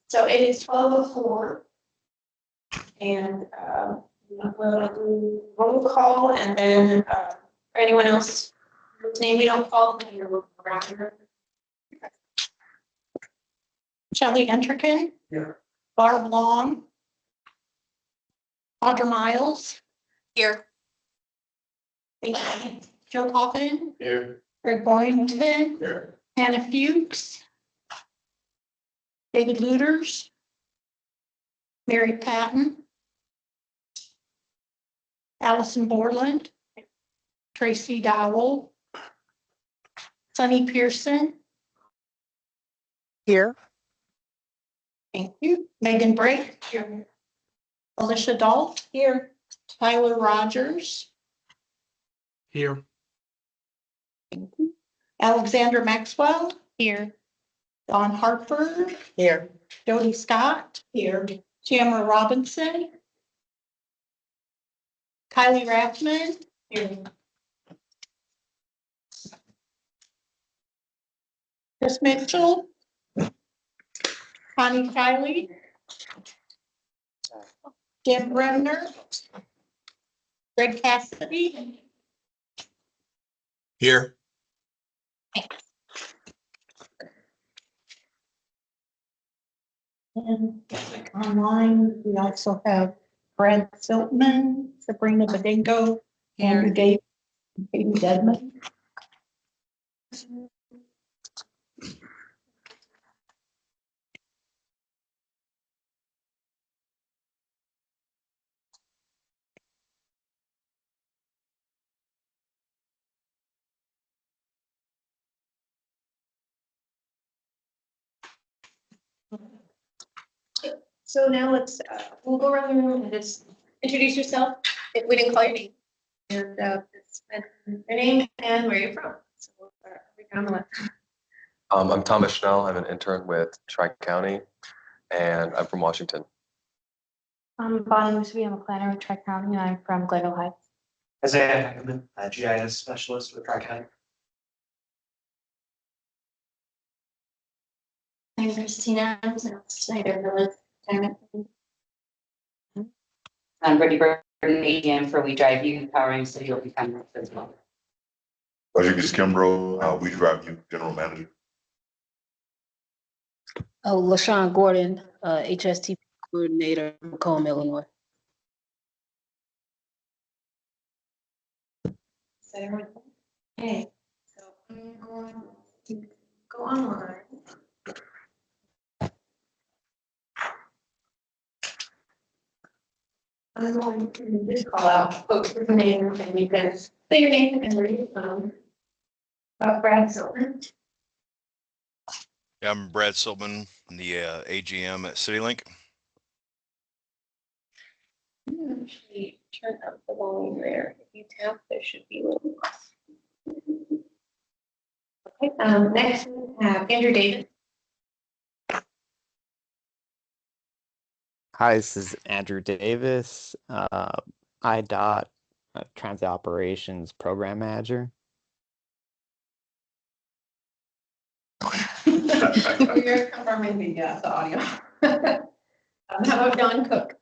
So it is 12:04. And we'll do roll call and then for anyone else whose name we don't call, then you're around here. Shelley Entrican. Here. Barb Long. Audra Miles. Here. Joe Coffin. Here. Greg Boynton. Here. Hannah Fuchs. David Luters. Mary Patton. Allison Borland. Tracy Dowell. Sunny Pearson. Here. Thank you. Megan Brake. Here. Alicia Dault. Here. Tyler Rogers. Here. Thank you. Alexandra Maxwell. Here. Dawn Hartford. Here. Jody Scott. Here. Tamara Robinson. Kylie Rathman. Here. Chris Mitchell. Connie Kiley. Jim Bremner. Greg Cassidy. Here. And online, we also have Brad Siltman, Sabrina Bedingo, Andrew Davis, and Katie Dedman. So now let's, we'll go around the room and just introduce yourself, if we didn't call your name. And just mention your name and where you're from. So we'll start on the left. I'm Thomas Schnell. I'm an intern with Tri-County, and I'm from Washington. I'm Bonnie Musubi. I'm a planner with Tri-County, and I'm from Glen Heights. Isaiah Heckerman, a GIS specialist with Tri-County. I'm Christina. I'm Snyder Village. I'm Brittany Burton, AGM for We Drive You, empowering city of become as well. Rodriguez Kimbrough, We Drive You, General Manager. Oh, LaShawn Gordon, HSTP coordinator, Macomb, Illinois. Okay, so I'm going to go online. I'm going to just call out folks with names and you can say your name and where you're from. Brad Siltman. Yeah, I'm Brad Siltman, the AGM at CityLink. Actually, turn up the volume there. If you tap, there should be a little. Okay, next we have Andrew Davis. Hi, this is Andrew Davis, IDOT Transit Operations Program Manager. You're confirming the audio. How about Don Cook?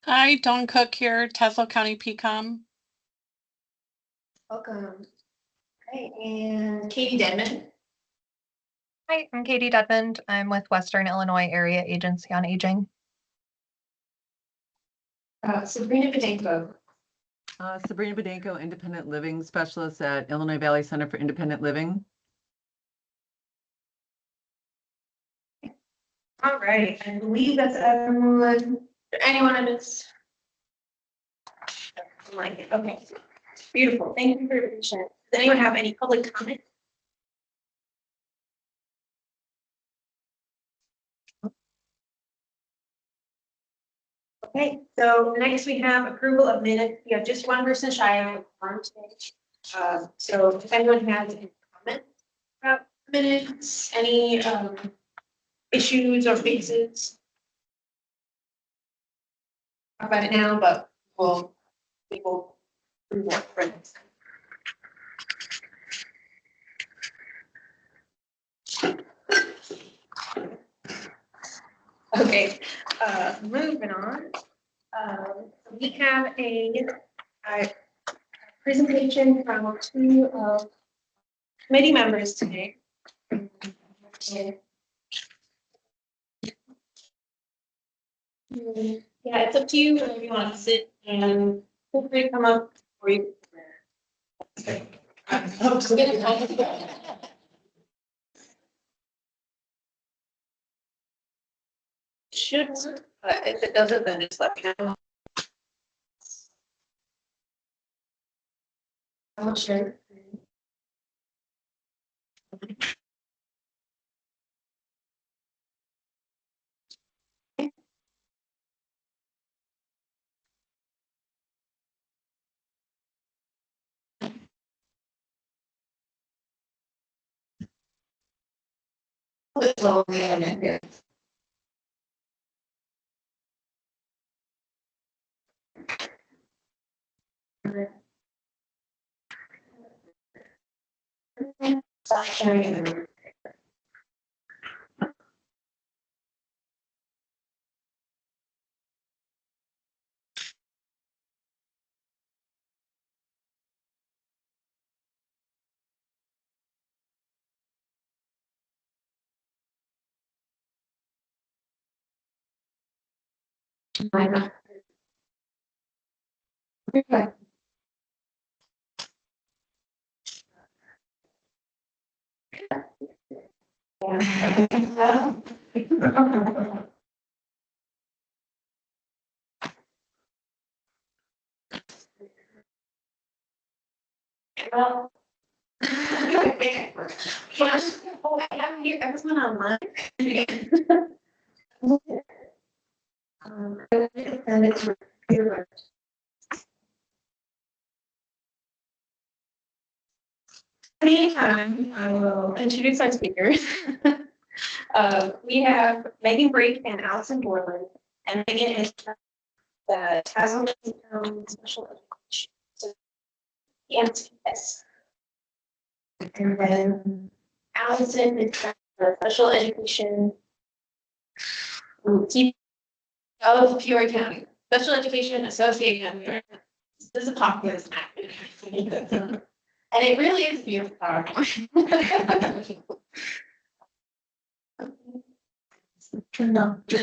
Hi, Dawn Cook here, Tesla County PCOM. Welcome. Okay, and Katie Dedman. Hi, I'm Katie Dedmond. I'm with Western Illinois Area Agency on Aging. Sabrina Bedenko. Sabrina Bedenko, Independent Living Specialist at Illinois Valley Center for Independent Living. All right, I believe that's everyone. Anyone on this? I like it. Okay, beautiful. Thank you for your patience. Does anyone have any public comment? Okay, so next we have approval of minutes. We have just one person shy of quorum today. So if anyone has any comments about minutes, any issues or fixes, talk about it now, but we will work for next time. Okay, moving on. We have a presentation from two committee members today. Yeah, it's up to you if you want to sit and feel free to come up or you. Should, but if it doesn't, then just let me know. I'll share. Stop sharing. Well, I'm here, everyone online. And it's Anytime, I will introduce our speakers. We have Megan Brake and Allison Borland, and Megan is the Tasman Special Education. So, yes. And then Allison is the Special Education of Peoria County, Special Education Association. This is a popular snack. And it really is beautiful. No. You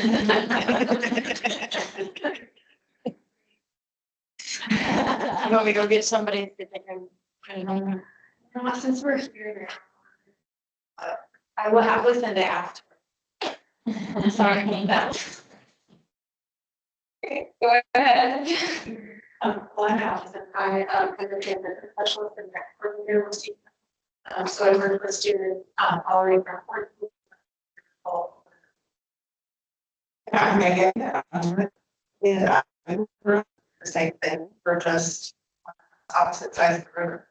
want me to go get somebody that they can put it on? No, since we're here. I will have to send it after. I'm sorry about that. Okay, go ahead. I'm Allison. I understand the professional and for the university. So I work with students all around our I'm Megan. Yeah, I'm the same thing. We're just opposite sides of the river.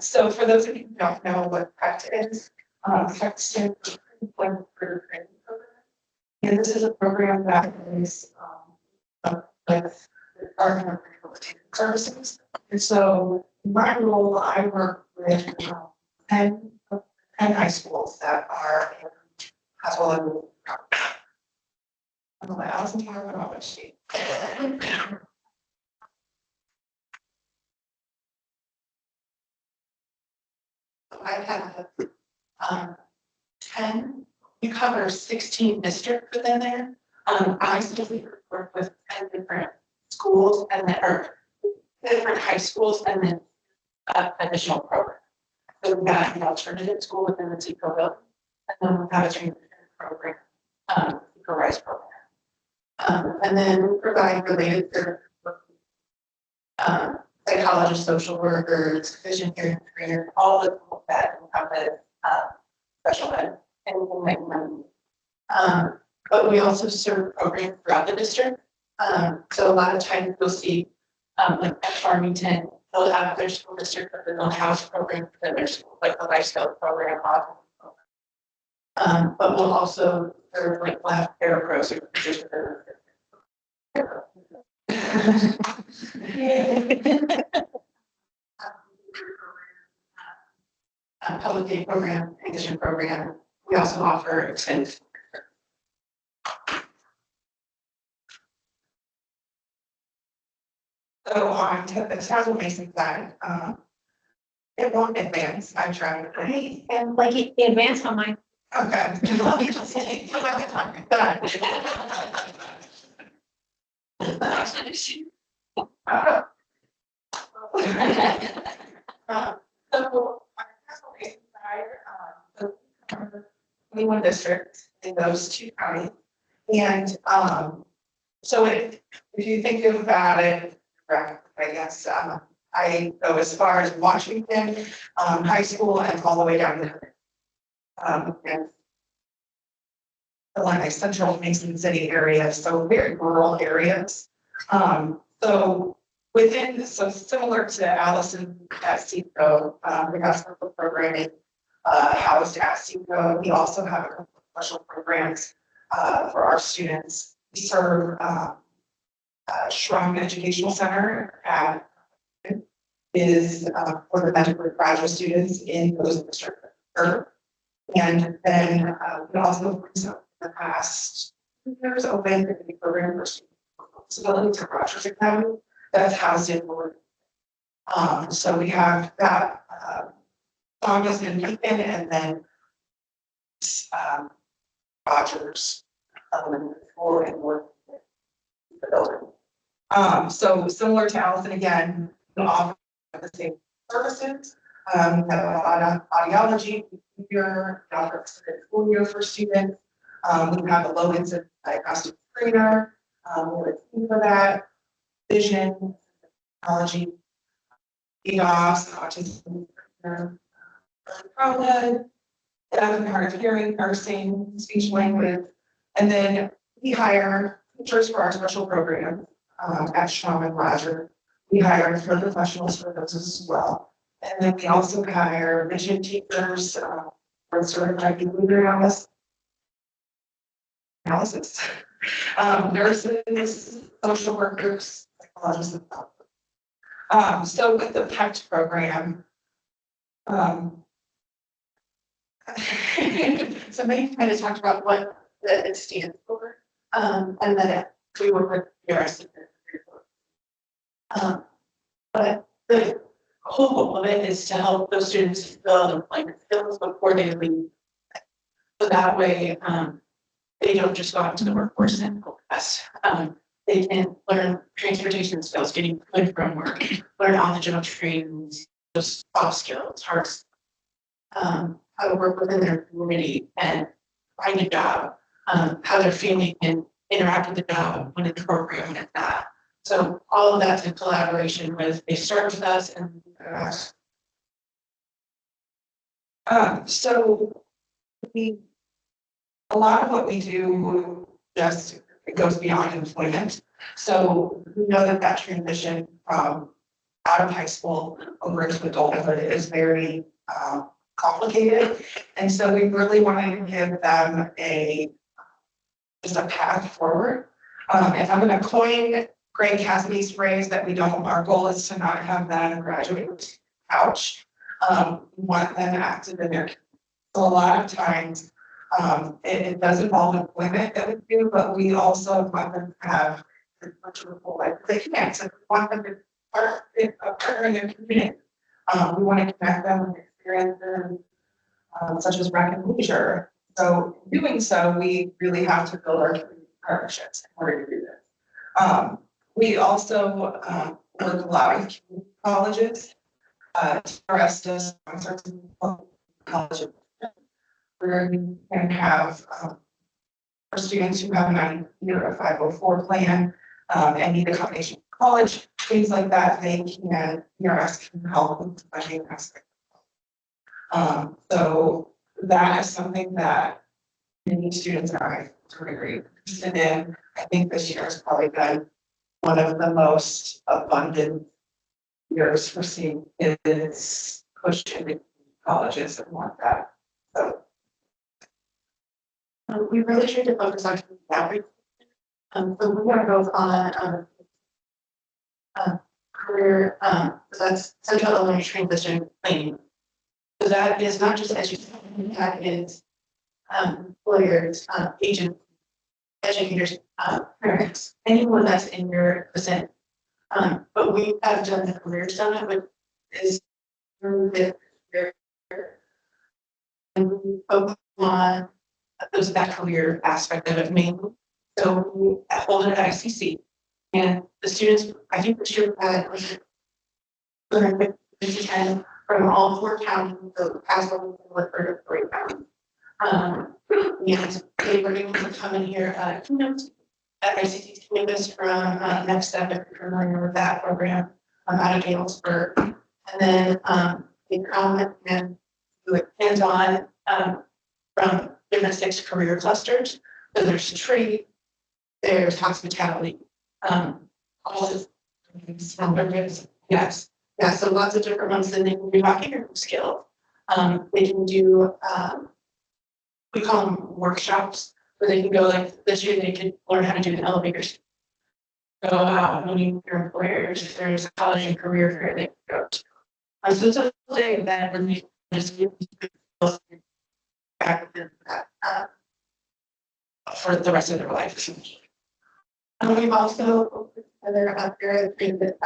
So for those of you who don't know what PRECT is, PRECT stands for Employment Career Training Program. And this is a program that is with the Department of Rehabilitation Services. And so in my role, I work with 10 high schools that are in Haswell and I'm like, I was talking about what she. I have 10, we cover 16 districts within there. I specifically work with 10 different schools and then, or different high schools and then additional program. So we've got an alternative school within the TCO building, and then we have a training program, supervised program. And then we provide related services, psychologists, social workers, vision hearing trainer, all of that encompass special ed, anything that you need. But we also serve programs throughout the district. So a lot of times you'll see like at Farmington, they'll have their school district, but then they'll have programs within their school, like the life skills program, autism program. But we'll also serve like lab care pros who public aid program, English program. We also offer extended. So on to the South Mason side, it won't advance, I tried. And like the advance on mine. Okay. So, anyone district in those two counties. And, so if you think about it, right, I guess, I go as far as Washington, high school and all the way down to, and the like central Mason City area, so very rural areas. So within, so similar to Allison at CECO, we have special programming, housed at CECO. We also have a couple of special programs, for our students. We serve, Shrine Educational Center at, is, for the medical graduate students in those districts. And then, we also, in the past years, opened a program for disabilities to Rogers Academy that's housed in Lord. So we have that, Thomas and Lincoln, and then, Rogers Elementary School and Lord. The building. So similar to Allison again, we offer the same services. We have audiology, behavior, school year for students. We have a low incident diagnostic screener. We're a team for that. Vision, technology, EDOS, autism, trauma, hard of hearing, nursing, speech language, and then we hire teachers for our special programs at Shaw and Roger. We hire for professionals for those as well. And then we also hire vision teachers for certified behavior analysis, nurses, social workers, psychologists. So with the PECT program, somebody kind of talked about what it stands for, and then we work with PRS. But the goal of it is to help those students build employment skills before they leave. So that way, they don't just go out to the workforce and focus. They can learn transportation skills, getting good from work, learn on-the-job training, those soft skills, hard skills, how to work within their community and find a job, how they're feeling and interact with the job when it's appropriate and not. So all of that's in collaboration with, they start with us and so a lot of what we do just, it goes beyond employment. So we know that transition from out of high school over into adulthood is very complicated. And so we really want to give them just a path forward. If I'm going to coin Greg Cassidy's phrase that we don't, our goal is to not have them graduate couch. We want them active in their, so a lot of times it does involve employment that we do, but we also want them to have much of a full life. They can't, so we want them to partner in their community. We want to connect them with experiences such as rec and leisure. So in doing so, we really have to build our community partnerships in order to do this. We also work a lot with community colleges. TRS does sponsor colleges where we can have for students who have either a 504 plan and need a combination of college, things like that, they can, TRS can help with the funding aspect. So that is something that many students are very interested in. I think this year has probably been one of the most abundant years for seeing is pushed into colleges and want that. So we really try to focus on outreach. So we want to go on career, that's Central Illinois Transition Planning. So that is not just education, that is employers, agents, educators, parents, anyone that's in your vicinity. But we have done the career summit, which is very, and we focus on that career aspect of it mainly. So we hold it at ICC, and the students, I think this year had like 10 from all 4 counties, so as well as the 3 counties. And they were able to come in here, keynote at ICT campus from Next Step, if you're familiar with that program, out of Galesburg. And then they come and do it hands-on from different 6 career clusters. So there's trade, there's hospitality, all this, yes. Yeah, so lots of different ones, and they can do behavioral skills. They can do, we call them workshops, where they can go, like this year they could learn how to do an elevator. So meeting your employers, if there's a college and career fair they can go to. So it's a day that when we just back in that for the rest of their life. Essentially. We've also together up here we've met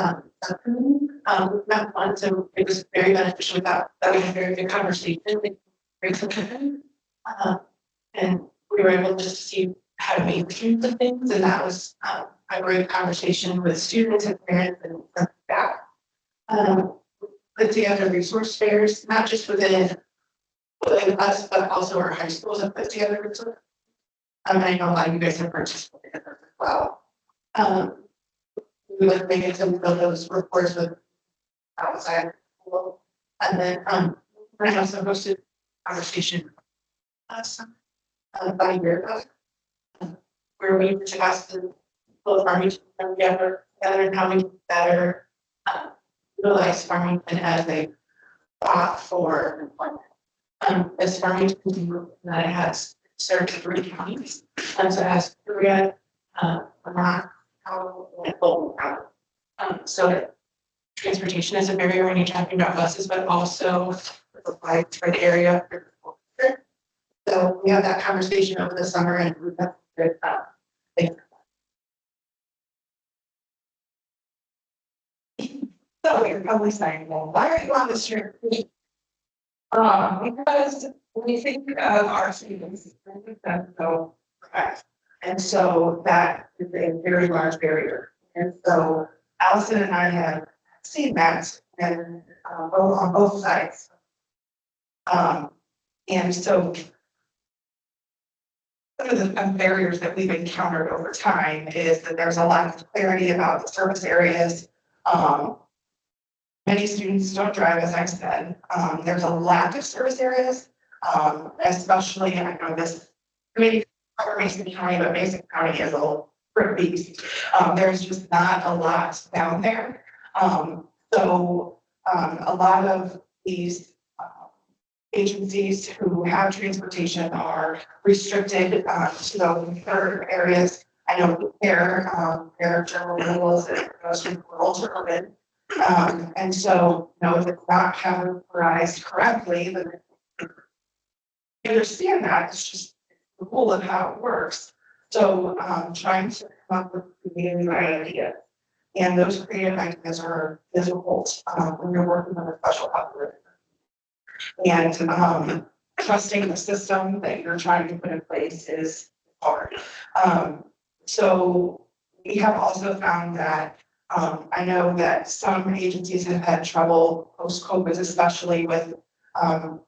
fun, so it was very beneficial that we had a very good conversation. And we were able just to see how to make students of things, and that was a great conversation with students and parents and staff. Put together resource fairs, not just within us, but also our high schools have put together resource. I know a lot of you guys have participated in this as well. We would make some of those reports with outside school. And then I also hosted a conversation about a year ago, where we discussed the farming together and how we can better utilize Farmington as a spot for employment. As Farmington that has served 3 counties, and so it has Korea, Vermont, and Fulton County. So transportation is a barrier when you're talking about buses, but also applied for the area. So we had that conversation over the summer, and we have good things. So you're probably saying, well, why are you on this trip? Because when you think of our students, so correct. And so that is a very large barrier. And so Allison and I have seen that and on both sides. And so some of the barriers that we've encountered over time is that there's a lack of clarity about the service areas. Many students don't drive, as I said. There's a lack of service areas, especially, I know this committee cover Mason County, but Mason County is a little beast. There's just not a lot down there. So a lot of these agencies who have transportation are restricted to the third areas. I know their general rules and goes from rural to urban. And so, if it's not categorized correctly, then I understand that it's just the rule of how it works. So, trying to come up with creative ideas, and those creative ideas are difficult when you're working on a special algorithm. And trusting the system that you're trying to put in place is hard. So we have also found that I know that some agencies have had trouble post-COVID, especially with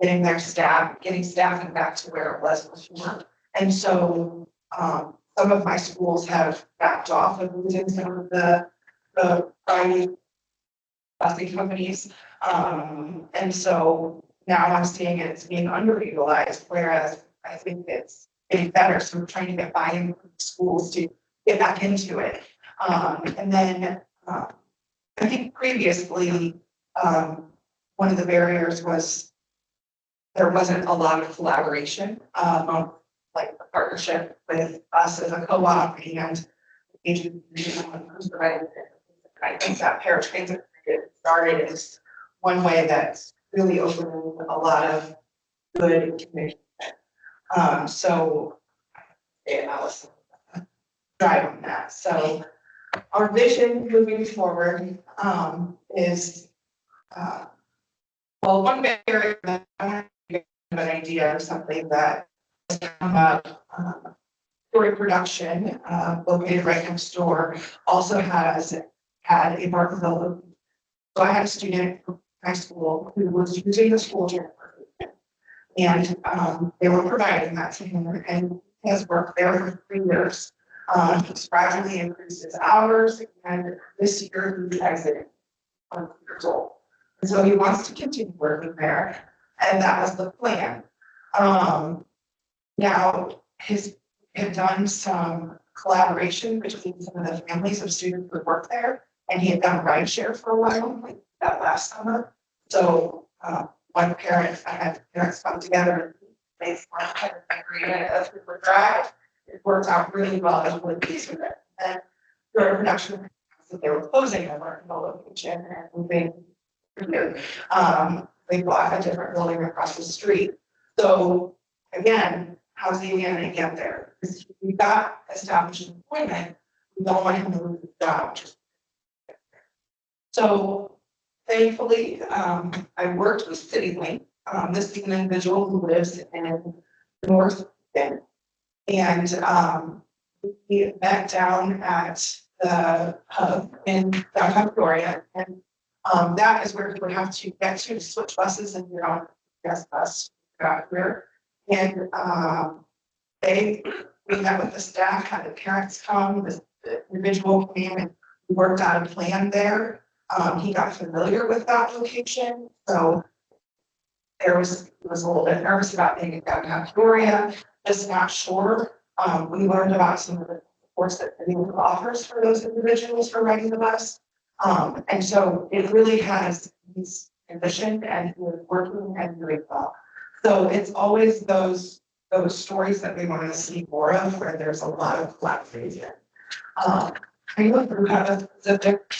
getting staffing back to where it was before. And so some of my schools have backed off of using some of the private busing companies. And so now I'm seeing it's being underutilized, whereas I think it's getting better. So we're trying to get buy-in from schools to get back into it. And then I think previously, one of the barriers was there wasn't a lot of collaboration, like the partnership with us as a co-op and agency who's providing it. I think that paratransit started is one way that's really opening a lot of good communication. So Allison drive on that. So our vision moving forward, is, well, one barrier that I want to give an idea of something that has come up, story production, located right next door, also has had a Barkerville. So I had a student from high school who was using the school gym. And they were providing that to him, and he has worked there for 3 years. He's gradually increased his hours, and this year he exited years old. And so he wants to continue working there, and that was the plan. Now, have done some collaboration between some of the families of students who work there, and he had done rideshare for a while, like that last summer. So one parent, I had parents come together, they kind of agreed as we would drive. It worked out really well. I was really pleased with it. And during production, that they were closing over in the location and moving here. They bought a different building across the street. So again, how's he gonna get there? Because we got established employment, we don't want him to lose his job. So thankfully, I worked with CityLink. This is an individual who lives in North End. And we met down at the hub in downtown Peoria. And that is where we would have to get to switch buses and get on gas bus got here. And we met with the staff, had the parents come, the individual came and we worked out a plan there. He got familiar with that location, so he was a little bit nervous about being in downtown Peoria, just not sure. We learned about some of the supports that the City offers for those individuals for riding the bus. And so it really has he's envisioned and he was working and doing well. So it's always those stories that we want to see more of, where there's a lot of collaboration. I look through have a specific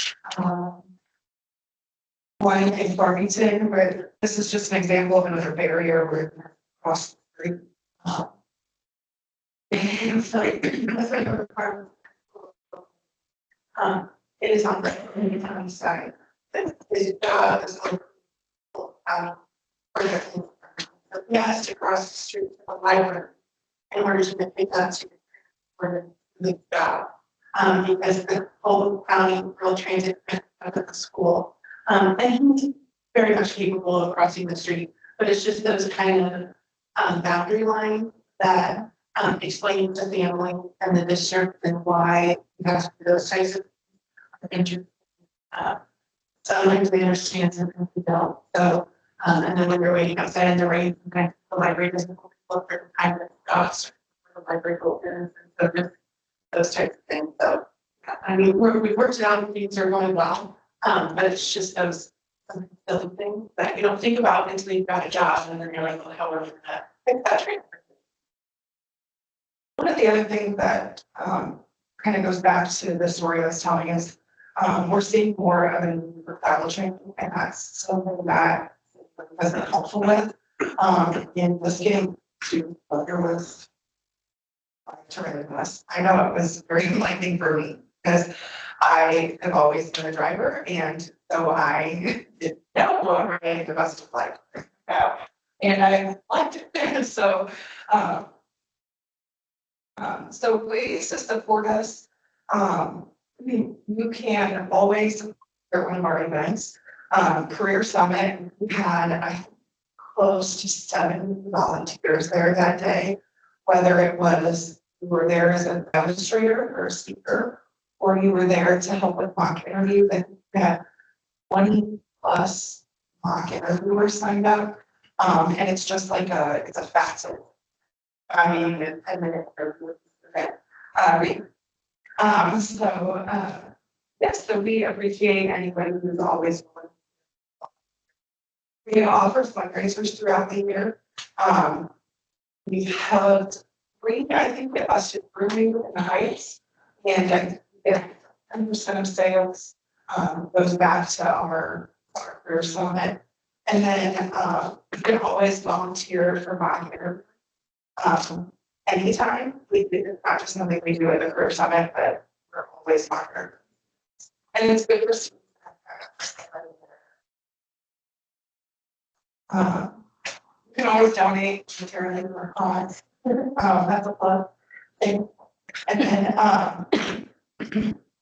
one in Farmington, where this is just an example of another barrier where across the street. It is on the town side. His job is he has to cross the street to the library in order to make that to for the job. Because the whole county rural transit at the school. And he's very much capable of crossing the street, but it's just those kind of boundary lines that explain to the family and the district and why you have to do those types of things. Sometimes they understand, sometimes they don't. So, and then when you're waiting outside in the rain, sometimes the library doesn't look for the time that stops, the library opens, and so just those types of things. So, I mean, we've worked it out and things are going well. But it's just those silly things that you don't think about until you've got a job and then you're like, well, how are we gonna fix that transfer? One of the other things that kind of goes back to the story I was telling is we're seeing more of a need for travel training, and that's something that has been helpful with in just getting to there was I know it was very enlightening for me because I have always been a driver, and so I didn't know what the bus was like. And I liked it. So so ways to support us. You can always support one of our events. Career Summit, we had close to 7 volunteers there that day, whether it was you were there as a demonstrator or a speaker, or you were there to help with mock interviews. And we had 20+ mock interviewers signed up. And it's just like it's a facet. I mean, a 10-minute interview. Yes, so we appreciate anybody who's always willing. We offer fundraisers throughout the year. We held 3, I think, with us just grooming in the Heights, and 10% of sales goes back to our career summit. And then you can always volunteer for volunteer anytime. It's not just something we do at the career summit, but we're always honored And it's good for. You can always donate materially for cause. That's a plus thing. And then,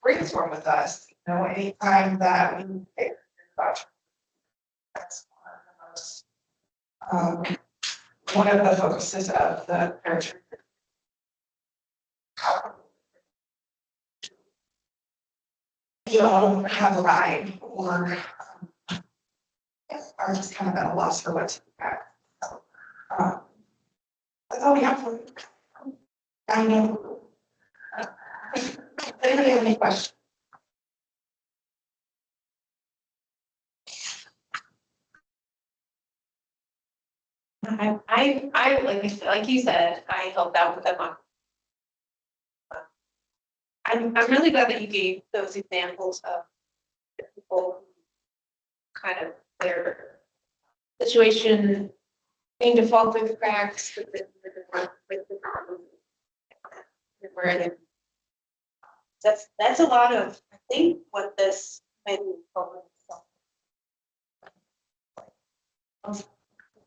brainstorm with us, you know, anytime that we think about. That's one of the focuses of the parent. You all have a ride or are just kind of at a loss for what to expect. So, that's all we have for you. I know. Anybody have any questions? I like you said, I helped out with them on. I'm really glad that you gave those examples of the people who kind of their situation being to fall through the cracks with the problems. Where they, that's a lot of, I think, what this might be focused on.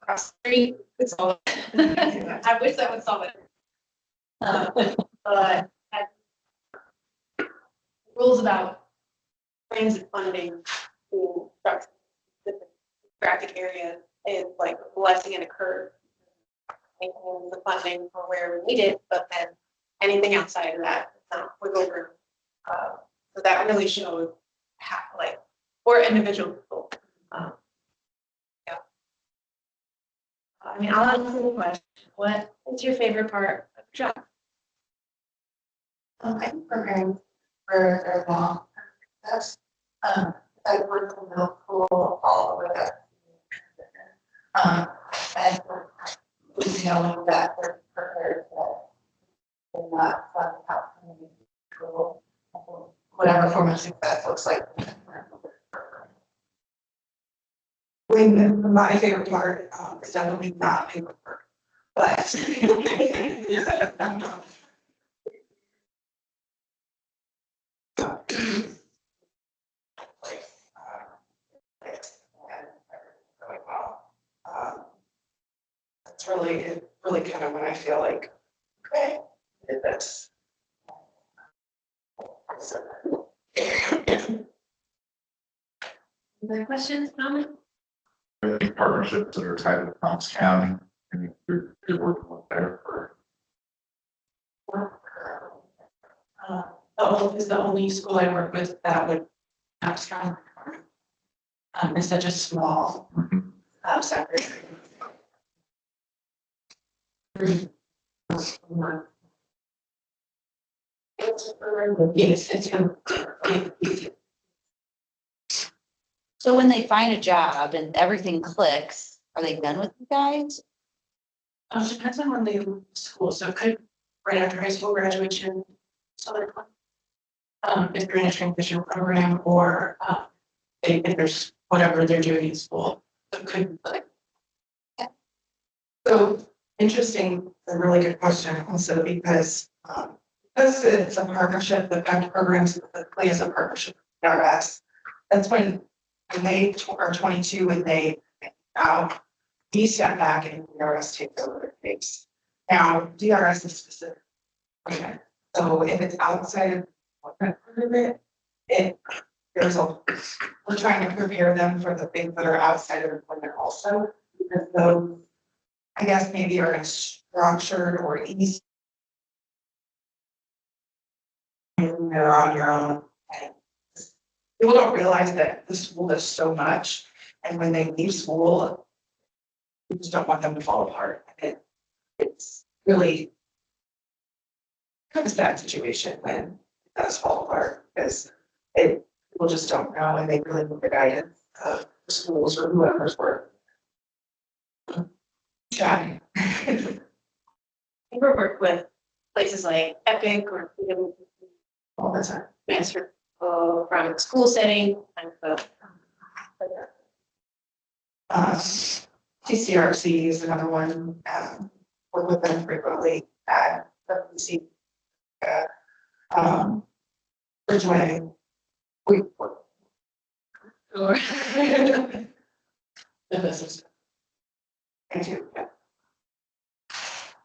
Across the street, it's all. I wish that would solve it. But rules about transit funding to graphic area is like a blessing and a curse. And the funding for where we need it, but then anything outside of that, it's not wiggle room. So that really showed how, like, for individual people. Yeah. I mean, I'll answer the question. What is your favorite part of your job? I think preparing for their long. That's I work in middle school all over that. And knowing that they're prepared that they're not fun how whatever form of success looks like. When my favorite part is definitely not paperwork, but it's really kind of when I feel like, okay, I did this. Other questions, comments? Any partnerships that are tied with Knox County, and you're working with there for. Old is the only school I work with that would have strong. It's such a small separate. Yes, it's. So when they find a job and everything clicks, are they done with you guys? Depends on when they leave school, so it could right after high school graduation. So they're if they're in a transition program or if there's whatever they're doing in school, so it could like. So interesting, a really good question also because it's a partnership, the PEP program specifically is a partnership with DRS. That's when they are 22 and they we step back and DRS takes over the case. Now DRS is specific. Okay. So if it's outside of it, we're trying to prepare them for the things that are outside of employment also, because those, I guess, maybe are structured or easy. You're on your own. And people don't realize that the school does so much, and when they leave school, we just don't want them to fall apart. It's really kind of a sad situation when it does fall apart because people just don't know and they really need the guidance of the schools or whoever's work. Try. I work with places like Epic or All the time. transfer from school setting and TCRC is another one. Work with them frequently at WC. Bridgeway. Sure. This is. I do, yeah.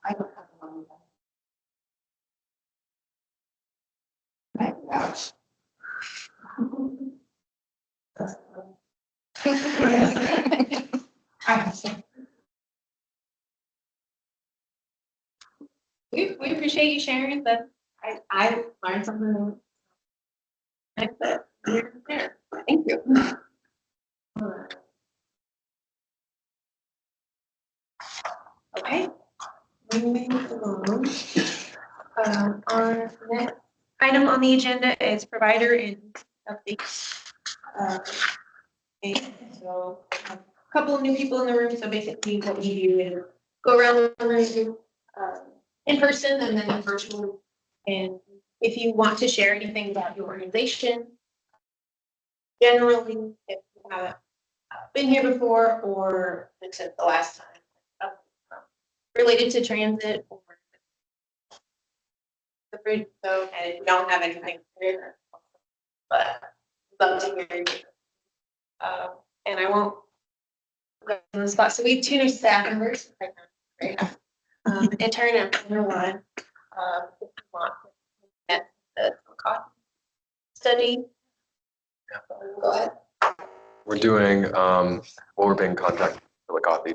I don't have one. Right, ouch. I have some. We appreciate you sharing that. I learned something new. Like that. There. Thank you. Okay. Moving along. Our next item on the agenda is provider and updates. And so a couple of new people in the room. So basically what we do is go around the room in person and then in virtual. And if you want to share anything about your organization, generally, if you haven't been here before or since the last time, related to transit or the bridge, so, and if you don't have anything clear, but love to hear you. And I won't go on the spot. So we have two new staff members right now. Right now. Intern and planner one. If you want to get the coffee study. Go ahead. We're doing, we're being contacted for the coffee,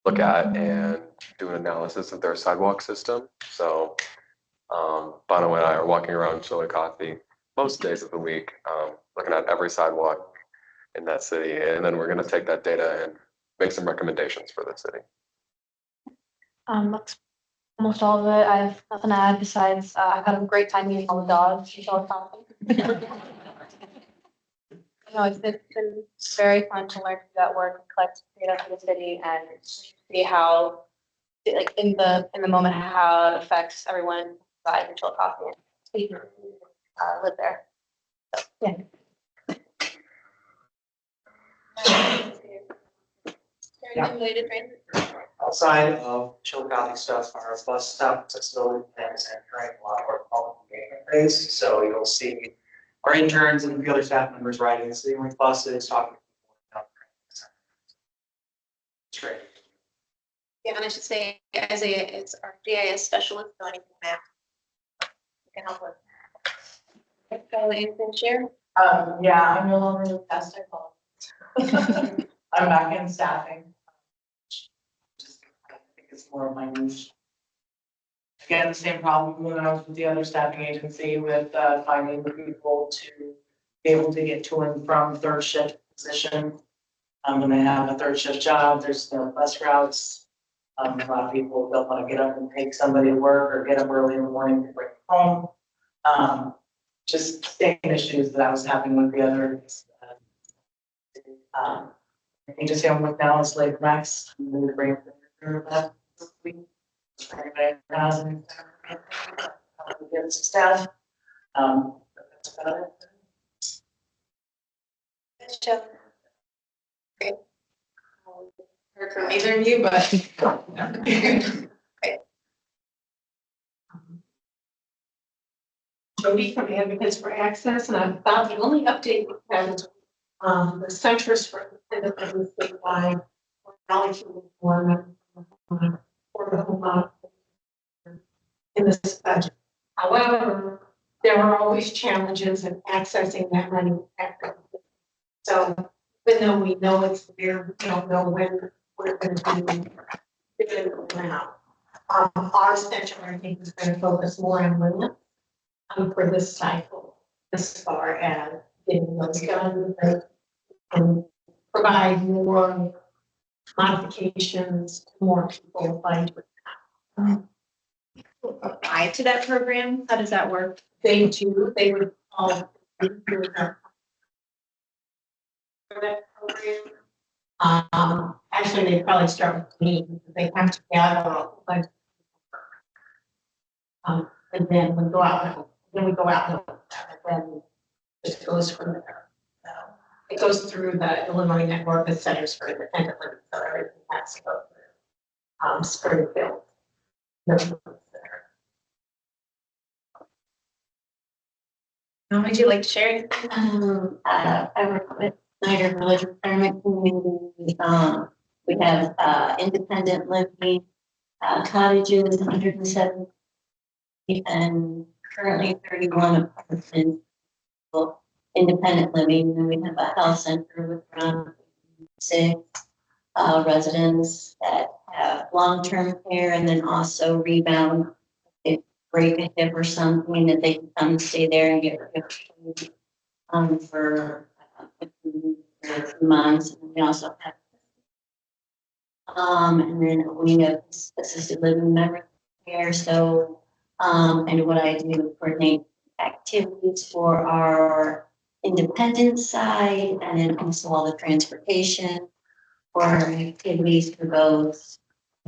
look at and do an analysis of their sidewalk system. So Bono and I are walking around Chillicothe most days of the week, looking at every sidewalk in that city. And then we're going to take that data and make some recommendations for the city. That's almost all of it. I have nothing to add besides, I've had a great time meeting all the dogs. No, it's been very fun to learn through that work, collect data for the city and see how, like in the moment, how it affects everyone inside in Chillicothe and people live there. So, yeah. Yeah. Related transit. Outside of Chillicothe stuff, our bus stop accessibility plans and trying a lot of our public engagement phase. So you'll see our interns and the other staff members riding the city link buses, talking to people about it's great. Yeah, and I should say, Isaiah is our GIS specialist, so anything that you can help with. Kylie, anything to share? Yeah, I'm no longer with Test, I apologize. I'm back in staffing. Just, I think it's more of my niche. Again, the same problem when I was with the other staffing agency with finding the people to be able to get to and from third shift position. When they have a third shift job, there's no bus routes. A lot of people don't want to get up and take somebody to work or get up early in the morning to bring them home. Just same issues that I was having with the others. I just am with now is Lake Max. I'm going to bring up that this week. Get some staff. That's about it. Good job. Great. Heard from either of you, but. Okay. Jody from Advocates for Access, and I found the only update we have is the Centers for Independent Statewide Knowledge Reform for the home in this budget. However, there are always challenges in accessing that money. So even though we know it's there, we don't know when we're going to be doing it now. Our center, I think, is going to focus more on women for this cycle, as far as getting those done and provide more modifications, more people find apply to that program. How does that work? They do, they would all do that for that program. Actually, they probably start with me because they have to gather a whole bunch and then we go out, and then it goes from there. So it goes through the Illinois network of centers for independent living, so everything has to go through Springfield. Would you like to share? I work with Snyder Village Retirement Community. We have, independent living, cottages, 107, and currently 31 apartments. for Independent living, and we have a health center with around 6, residents that have long-term care and then also rebound. If break a hip or something, that they can come stay there and get food, for a few months. And we also have, and then a wing of assisted living memory care. So, and what I do is coordinate activities for our independent side, and then also all the transportation for our activities for both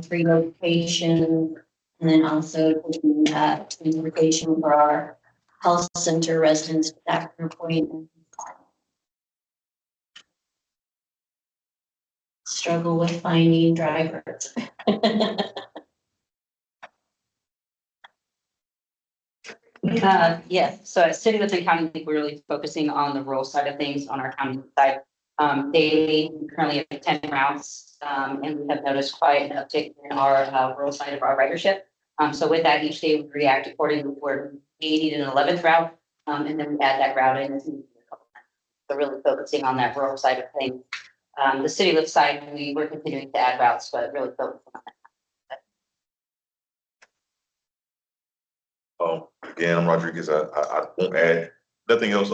relocation, and then also taking, transportation for our health center residents, doctor appointments. Struggle with finding drivers. Yes, so at City within County, I think we're really focusing on the rural side of things on our county side. Daily, we currently have 10 routes, and we have noticed quite an uptick in our rural side of our ridership. So with that, each day we react accordingly. We're 80 and 11th route, and then we add that route in. So really focusing on that rural side of things. The city lift side, we're continuing to add routes, but really focusing on that. Again, I'm Rodriguez. I won't add nothing else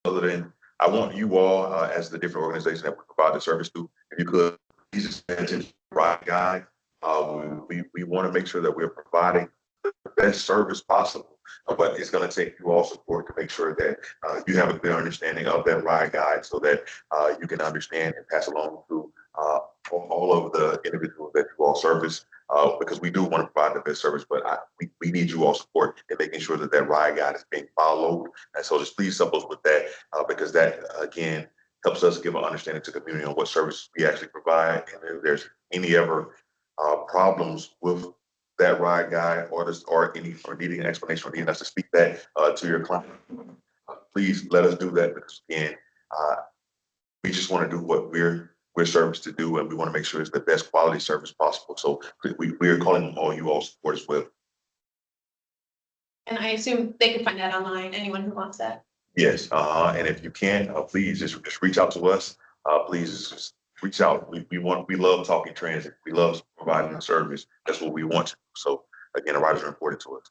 other than I want you all, as the different organizations that we provide the service to, if you could, please just pay attention to the right guide. We want to make sure that we're providing the best service possible, but it's going to take you all support to make sure that you have a clear understanding of that ride guide so that you can understand and pass along to all of the individuals that you all service. Because we do want to provide the best service, but we need you all support in making sure that that ride guide is being followed. And so just please help us with that, because that, again, helps us give an understanding to the community on what service we actually provide. And if there's any ever problems with that ride guide or needing an explanation or needing us to speak that to your client, please let us do that, because again, we just want to do what we're serviced to do, and we want to make sure it's the best quality service possible. So we are calling on all you all support as well. And I assume they can find that online, anyone who wants that. Yes, and if you can, please just reach out to us. Please just reach out. We love talking transit. We love providing the service. That's what we want. So again, the riders are important to us.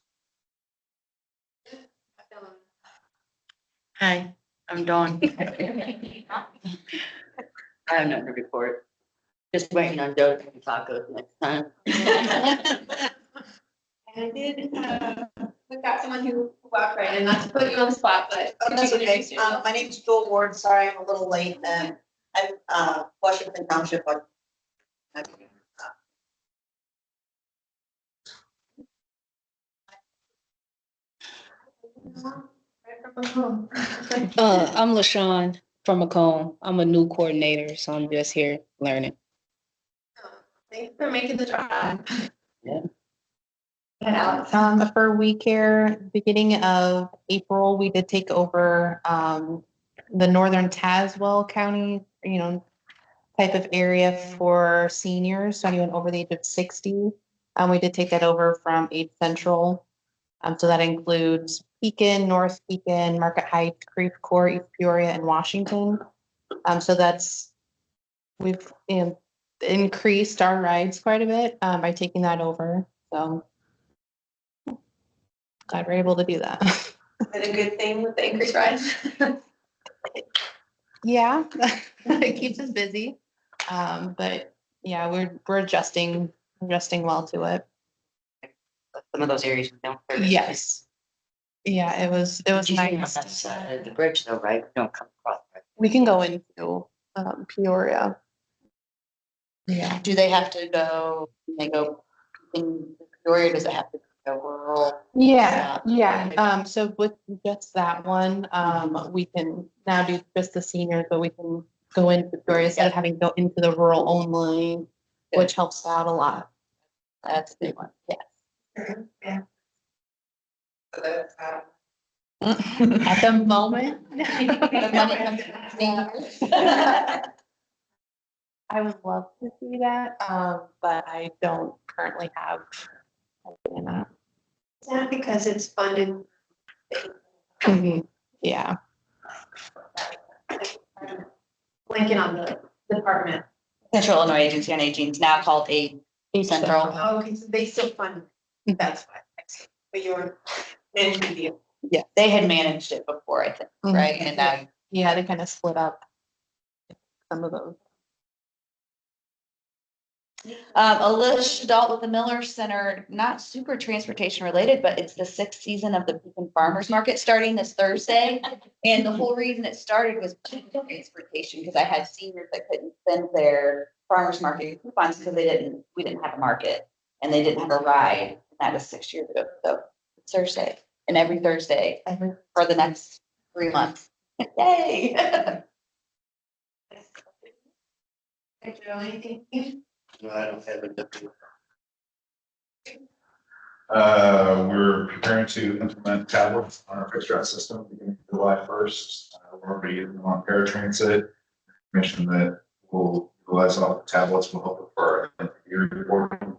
Hi, I'm Dawn. I have nothing to report. Just waiting on Joe to make tacos next time. And I did, we've got someone who walked right in, not to put you on the spot, but. That's okay. My name's Joel Ward. Sorry, I'm a little late. I'm Washington Township. I'm LaShawn from Macomb. I'm a new coordinator, so I'm just here learning. Thanks for making the drive. Yeah. And Alex. For We Care, beginning of April, we did take over the northern Tazewell County, type of area for seniors, so anyone over the age of 60. We did take that over from Aid Central. So that includes Pekin, North Pekin, Market Heights, Creve Coeur, East Peoria, and Washington. So we've increased our rides quite a bit by taking that over. So glad we're able to do that. Is it a good thing with the increased rides? Yeah, it keeps us busy. But yeah, we're adjusting well to it. Some of those areas we don't. Yes. Yeah, it was nice. That's the bridge though, right? We don't come across. Right? We can go into Peoria. Yeah. Do they have to go, they go in Peoria, does it have to go rural? Yeah. So with just that one, we can now do just the seniors, but we can go into Peoria instead of having to go into the rural only, which helps out a lot. That's a big one. Yes. Yeah. So At the moment. I would love to see that, but I don't currently have. something in that. Is that because it's funded? Yeah. Blanking on the department. Central Illinois Agency on Aging is now called a Central. Oh, okay, so they still fund, that's why. But you're managing the deal. Yeah, they had managed it before, I think, right? And now Yeah, they kind of split up some of those. Alicia Adult with the Miller Center, not super transportation related, but it's the 6th season of the Pekin Farmers Market starting this Thursday. And the whole reason it started was transportation, because I had seniors that couldn't spend their farmers market coupons because we didn't have a market and they didn't have a ride. And that was 6 years ago. So it's Thursday, and every Thursday for the next 3 months. Yay. Anything? No, I don't have it. We're preparing to implement tablets on our fixed route system beginning July 1st. We're already using them on paratransit. Mission that will utilize all the tablets will help for our year reporting.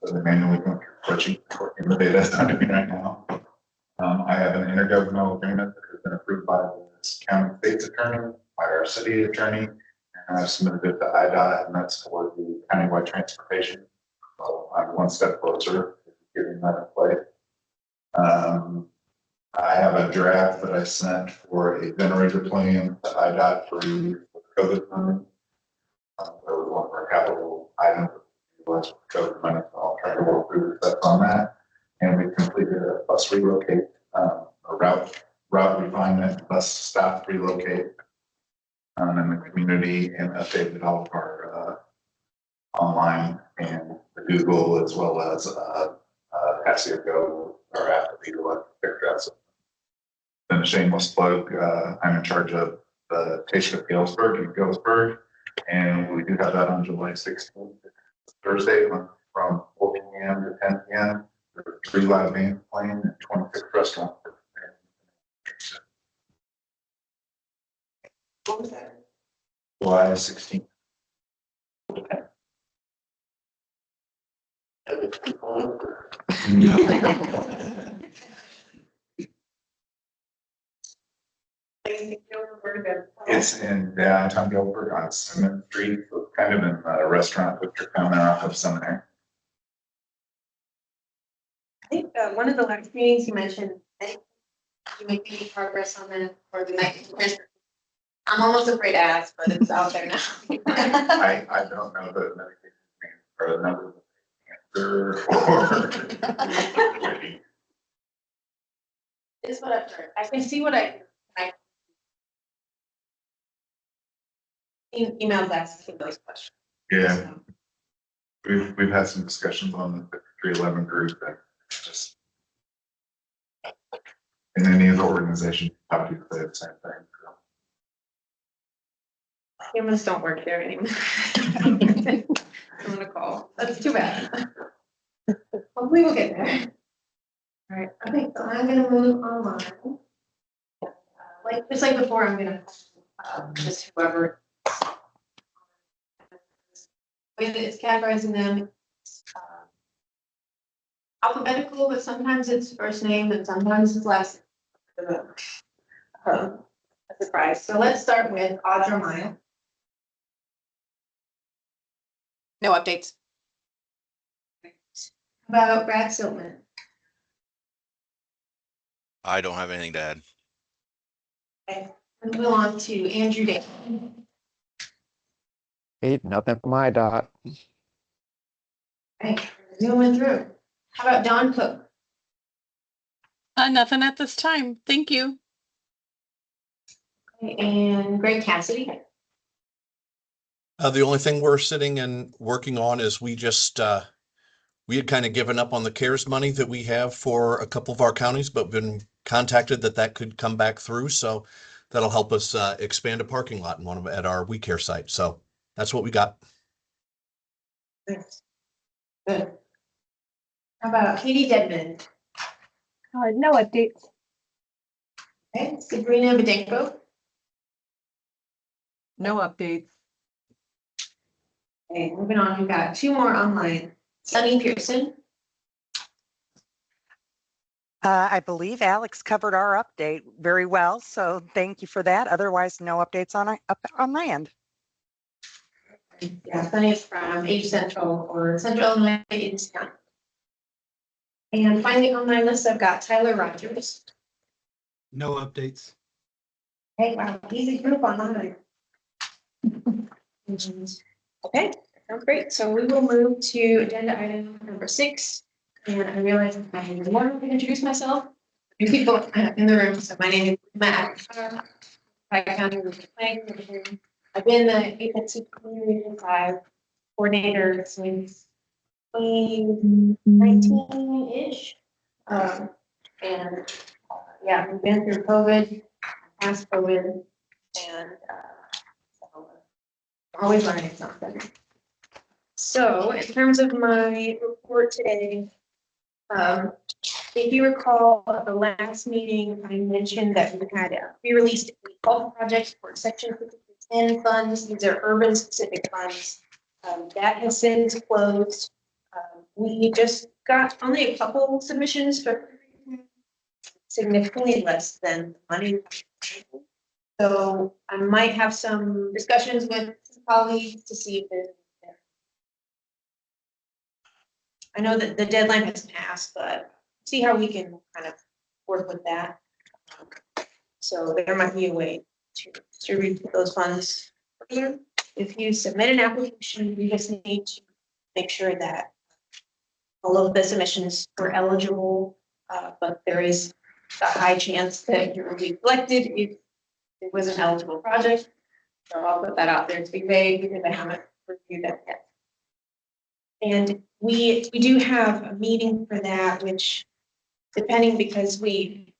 So the manually going through spreadsheet, the data is not doing right now. I have an intergovernmental agreement that has been approved by the county state's attorney, by our city attorney, and I've submitted it to IDOT, and that's for the countywide transportation. So I'm one step closer to getting that in play. I have a draft that I sent for a generator plan to IDOT for COVID funding. That was one of our capital items was COVID money, so I'll try to work through the steps on that. And we completed a bus relocate, a route refinement, bus stop relocate in the community, and updated all of our online and the Google, as well as Passio Go, our app that we utilize to figure out. Then a shameless plug, I'm in charge of the Taste of Galesburg, and we do have that on July 16th, Thursday, from 4 p.m. to 10 p.m. There are 3 live bands playing and 26 restaurants. What was that? July 16th. It's in downtown Gilbert on Cement Street, kind of in a restaurant which are coming off of Seminary. I think one of the last meetings you mentioned, did you make any progress on that or the next? I'm almost afraid to ask, but it's out there now. I don't know the medication or the number of cancer or. It's what I've heard. I can see what I emails asking those questions. Yeah. We've had some discussions on the 311 group and just. In any of the organizations, how do you say the same thing? Humans don't work there anymore. I'm gonna call. That's too bad. Hopefully we'll get there. All right, okay, so I'm gonna move online. Just like before, I'm gonna just whoever. Way that it's categorizing them. Alphabetical, but sometimes it's first name and sometimes it's last. A surprise. So let's start with Audra Maya. No updates. About Brad Siltman. I don't have anything to add. Okay, and move on to Andrew Day. Hey, nothing from my dot. Okay, zooming through. How about Don Cook? Nothing at this time. Thank you. Okay, and Greg Cassidy. The only thing we're sitting and working on is we had kind of given up on the CARES money that we have for a couple of our counties, but been contacted that could come back through. So that'll help us expand a parking lot in one of at our We Care site. So that's what we got. Thanks. Good. How about Katie Dedmond? No updates. Okay, Sabrina Bedenko. No updates. Okay, moving on, we've got two more online. Sunny Pearson. I believe Alex covered our update very well, so thank you for that. Otherwise, no updates up on my end. Yeah, Sunny is from H Central or Central Illinois Agency County. And finally on my list, I've got Tyler Rogers. No updates. Hey, wow, easy group online. Okay, sounds great. So we will move to agenda item number 6. And I realize I have more to introduce myself. New people in the room. So my name is Matt. County Planning Commission. I've been the HSTP June 5 coordinator since 2019-ish. And yeah, we've been through COVID, past COVID, and so always learning something. So in terms of my report today, if you recall, at the last meeting, I mentioned that we released a call project for Section 5310 funds. These are urban specific funds. That has since closed. We just got only a couple submissions, but significantly less than money. So I might have some discussions with some colleagues to see if there's. I know that the deadline has passed, but see how we can kind of work with that. So there might be a way to distribute those funds. If you submit an application, you just need to make sure that all of the submissions were eligible, but there is a high chance that you will be selected if it was an eligible project. So I'll put that out there to be vague because I haven't reviewed that yet. And we do have a meeting for that, which depending because we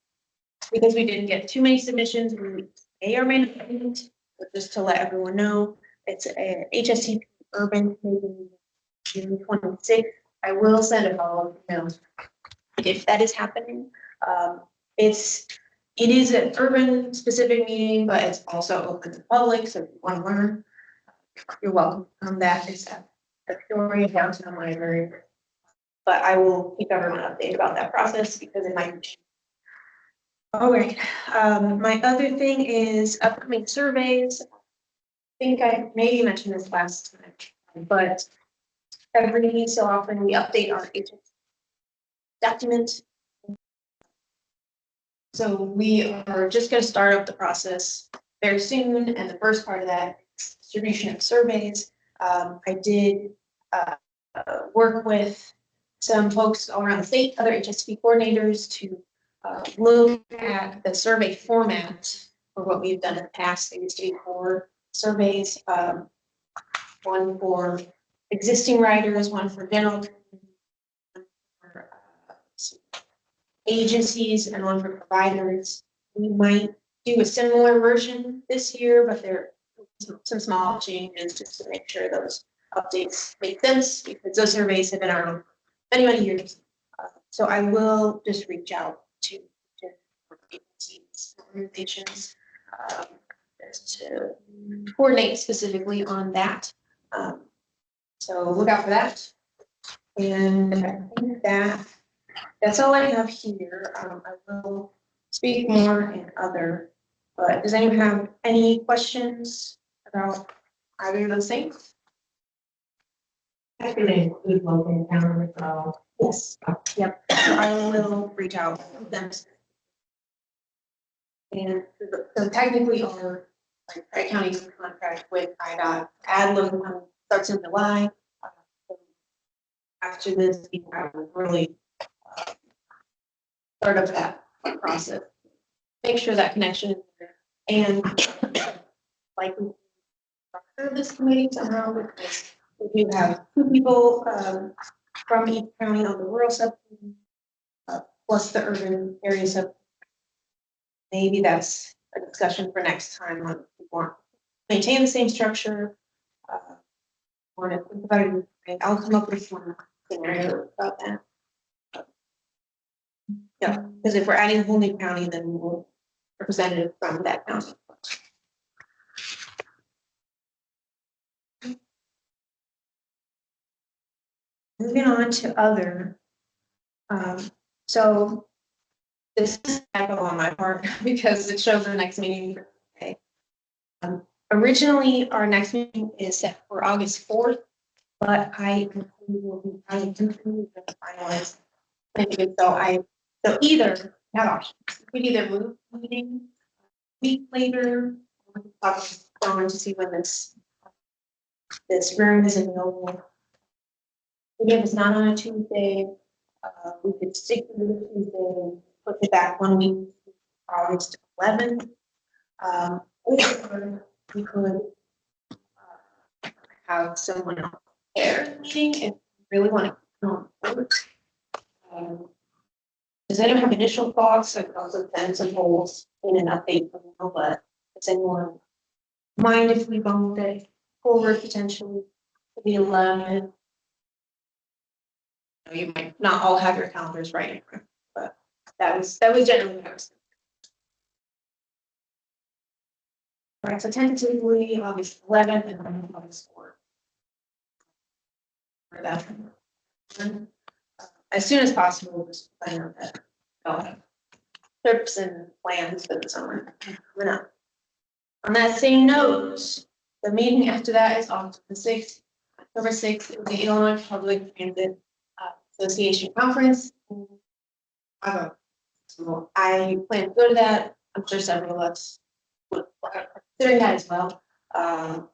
didn't get too many submissions, we may or may not meet, but just to let everyone know, it's a HSTP urban meeting June 26th. I will send a follow-up email if that is happening. It is an urban specific meeting, but it's also open to the public. So if you want to learn, you're welcome to come. That is at the Peoria Downtown Library. But I will keep everyone updated about that process because it might change. All right. My other thing is upcoming surveys. I think I maybe mentioned this last time, but every so often we update our HSTP document. So we are just going to start up the process very soon, and the first part of that is distribution of surveys. I did work with some folks all around the state, other HSTP coordinators, to look at the survey format for what we've done in the past. There used to be 4 surveys, one for existing riders, one for general, one for agencies, and one for providers. We might do a similar version this year, but there are some small changes just to make sure those updates make sense because those surveys have been around many, many years. So I will just reach out to agencies, organizations, just to coordinate specifically on that. So look out for that. And I think that's all I have here. I will speak more in other, but does anyone have any questions about either of those things? I can include local town as well. Yes, yep, so I will reach out to them. And so technically our Wright County's contract with IDOT ad load starts in July. After this, we will really start up that process. Make sure that connection is there. And like this committee somehow, because we do have 2 people from each county on the rural subcommittee, plus the urban area sub. Maybe that's a discussion for next time on if we want to maintain the same structure. Want to think about it. I'll come up with one scenario about that. Yeah, because if we're adding a whole new county, then we'll representative from that county. Moving on to other, so this is typo on my part because it shows the next meeting for today. Originally, our next meeting is set for August 4th, but I will be trying to finalize. So either, have options, we could either move the meeting a week later, or we could talk to Dawn to see when this room is available. Again, if it's not on a Tuesday, we could stick to the Tuesday, push it back 1 week, August 11th. Or we could have someone else there meeting if you really want to come on board. Does anyone have initial thoughts? I could also send some polls in an update from now, but does anyone mind if we bump it forward potentially to the 11th? You might not all have your calendars right in front, but that was generally what I was thinking. All right, so tentatively August 11th and then August 4th. For that. As soon as possible, just plan on that. I'll have trips and plans for the summer coming up. On that same note, the meeting after that is October 6th. October 6th is the Illinois Public Transit Association Conference. So I plan to go to that. I'm sure several of us would consider that as well.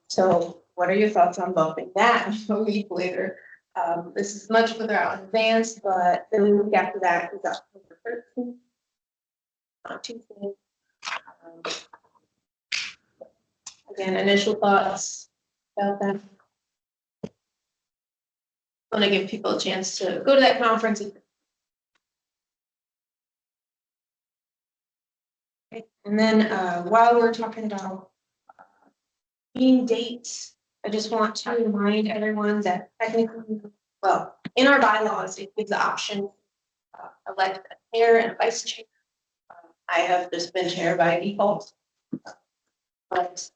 So what are your thoughts on bumping that a week later? This is much further out in advance, but the week after that is October 13th. On Tuesday. Again, initial thoughts about that. Want to give people a chance to go to that conference. Okay. And then while we're talking about meeting dates, I just want to remind everyone that technically, well, in our bylaws, it gives the option elect a chair and a vice chair. I have just been chair by default. But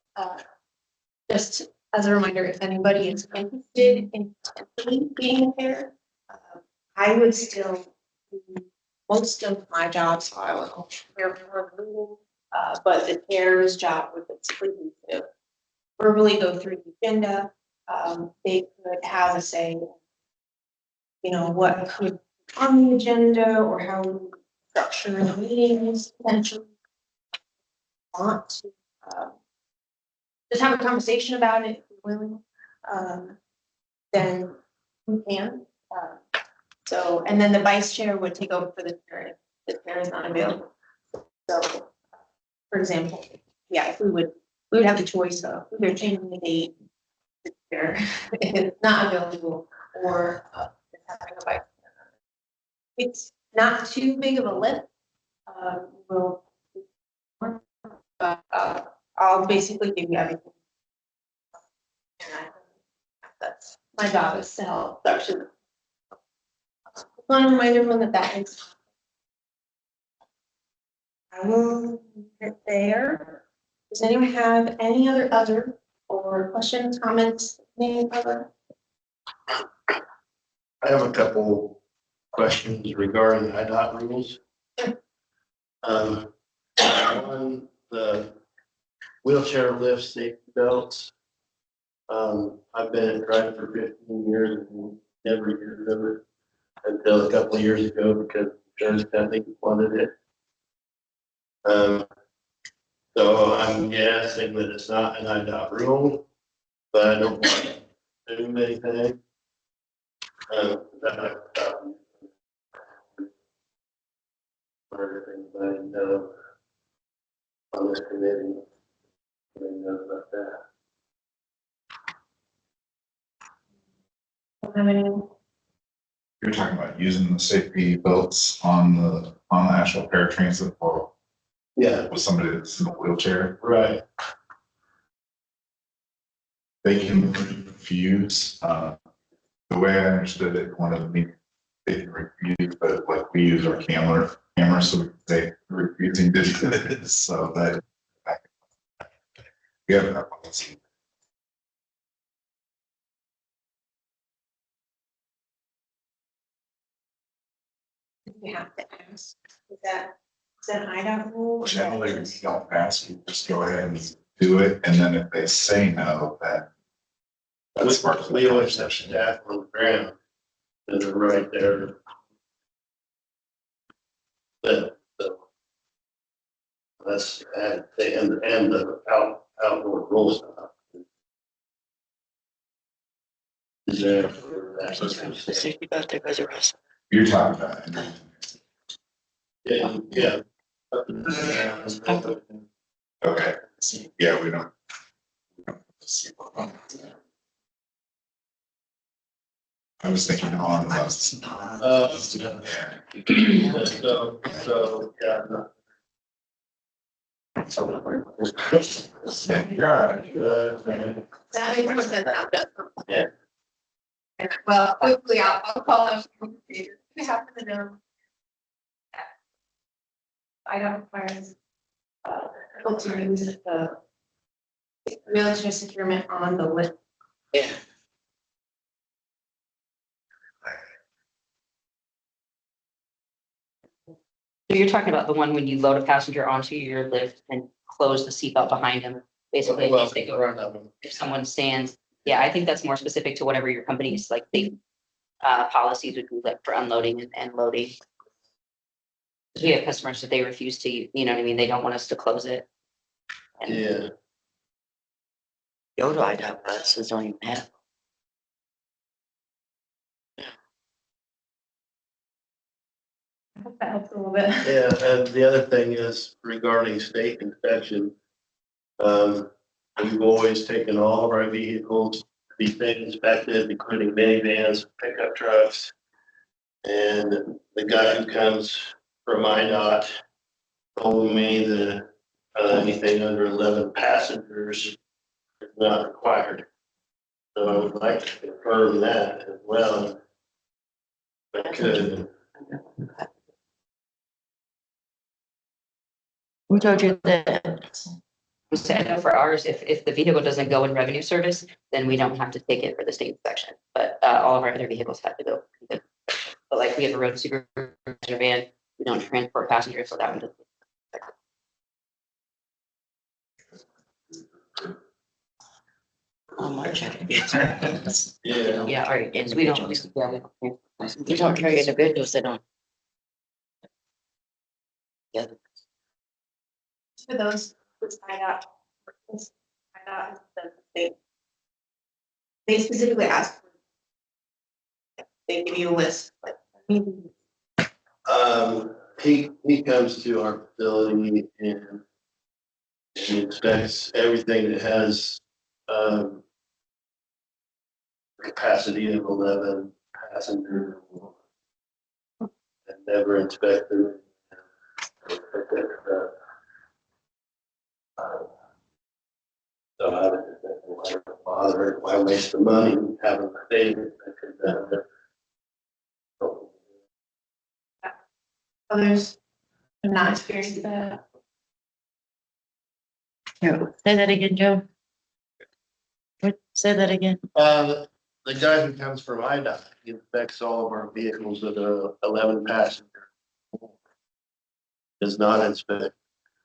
just as a reminder, if anybody is interested in potentially being a chair, I would still do most of my jobs. So I will chair for a meeting, but the chair's job would basically be to verbally go through the agenda. They could have a say, you know, what could be on the agenda or how we structure the meetings potentially. Want to just have a conversation about it if you're willing, then we can. So, and then the vice chair would take over for the chair if the chair is not available. So, for example, yeah, if we would have the choice of either changing the date if the chair is not available or just having a vice chair. It's not too big of a lift. I'll basically give you everything. And that's my job is to help structure. I want to remind everyone that is. I will get there. Does anyone have any other or questions, comments, anything other? I have a couple questions regarding IDOT rules. On the wheelchair lift safety belts. I've been driving for 15 years and never used them until a couple of years ago because the insurance company wanted it. So I'm guessing that it's not an IDOT rule, but I don't want to do anything. Or anybody know on this committee, anybody knows about that? You're talking about using the safety belts on the actual paratransit or with somebody that's in a wheelchair. Right. They can refuse. The way I understood it, one of the meetings they can refuse, but like we use our camera camera, so they were using this, so that. We have that policy. We have to ask, is that an IDOT rule? or- Generally, if you don't pass, you just go ahead and do it, and then if they say no, then. That's part of We the always have conversation. staff on the ground that are right there. So that's, and the outdoor roll stuff. Is there? Safety belt, there goes a rest. You're talking about it. Yeah, yeah. Okay, yeah, we don't. I was thinking on the bus. Yeah. That makes more sense now, doesn't it? Yeah. Well, hopefully I'll call them. We happen to know. I don't requires. People to use the. Wheelchair securement on the list. Yeah. So you're talking about the one when you load a passenger onto your lift and close the seatbelt behind him, basically. Well, if they go- If someone stands, yeah, I think that's more specific to whatever your company's like, the policies would be like for unloading and loading. 'Cause we have customers that they refuse to, you know what I mean? They don't want us to close it. And Yeah. Go to IDOT buses don't even have. I hope that helps a little bit. Yeah, and the other thing is regarding state inspection. We've always taken all of our vehicles to be state inspected, including minivans, pickup trucks. And the guy who comes from IDOT told me that anything under 11 passengers is not required. So I would like to confirm that as well. If I could. Who told you that? we said for ours, if the vehicle doesn't go in revenue service, then we don't have to take it for the state inspection. But all of our other vehicles have to go. But like we have a road supervisor van, we don't transport passengers, so that one doesn't. Oh, my check. Yeah. Yeah, all right, And we don't. individuals. Yeah, we don't. You don't carry individuals, they don't. Yeah. For those who sign up. They specifically ask. They give you a list, like. He comes to our facility and he inspects everything that has, capacity of 11 passengers. And never inspected. So I was just thinking, why bother, why waste the money having a day inspected? Others have not experienced that. Say that again, Joe. What, say that again. The guy who comes from IDOT, he inspects all of our vehicles that are 11 passenger. Does not inspect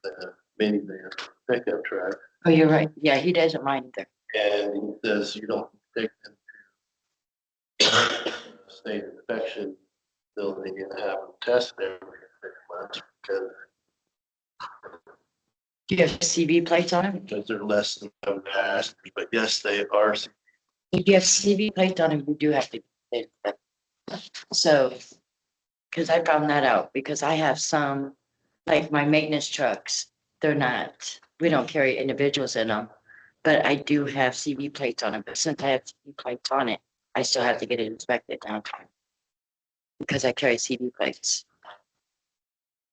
the minivan pickup truck. Oh, you're right. Yeah, he doesn't mind either. And he says you don't take them to state inspection facility and have them tested every 6 months because Do you have CV plates on him? they're less than 11 passengers, but yes, they are. If you have CV plates on him, you do have to. So, because I found that out, because I have some, like my maintenance trucks, they're not, we don't carry individuals in them. But I do have CV plates on them, but since I have CV plates on it, I still have to get it inspected downtown. Because I carry CV plates.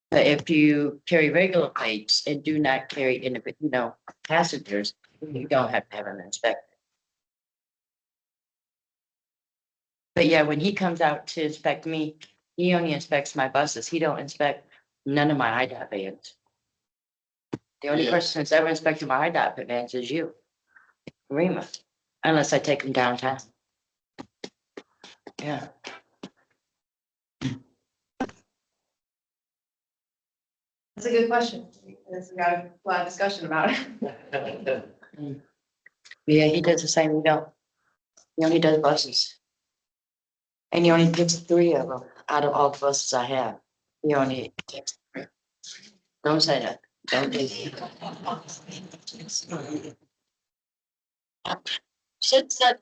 But if you carry regular plates and do not carry passengers, you don't have to have them inspected. But yeah, when he comes out to inspect me, he only inspects my buses. He don't inspect None of my IDOT vans. The only Yeah. person that's ever inspected my IDOT vans is you, Rima, unless I take them downtown. Yeah. That's a good question. Because we got a lot of discussion about it. Yeah, he does the same, we don't. He only does buses. And he only picks 3 of them out of all the buses I have. He only takes 3. Don't say that. Don't do that. Should said.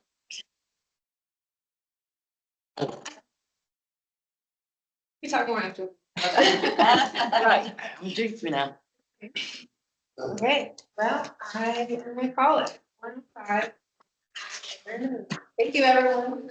We talk more after. Right, I'm deep for now. Okay, well, I'm gonna call it 1-5. Thank you, everyone.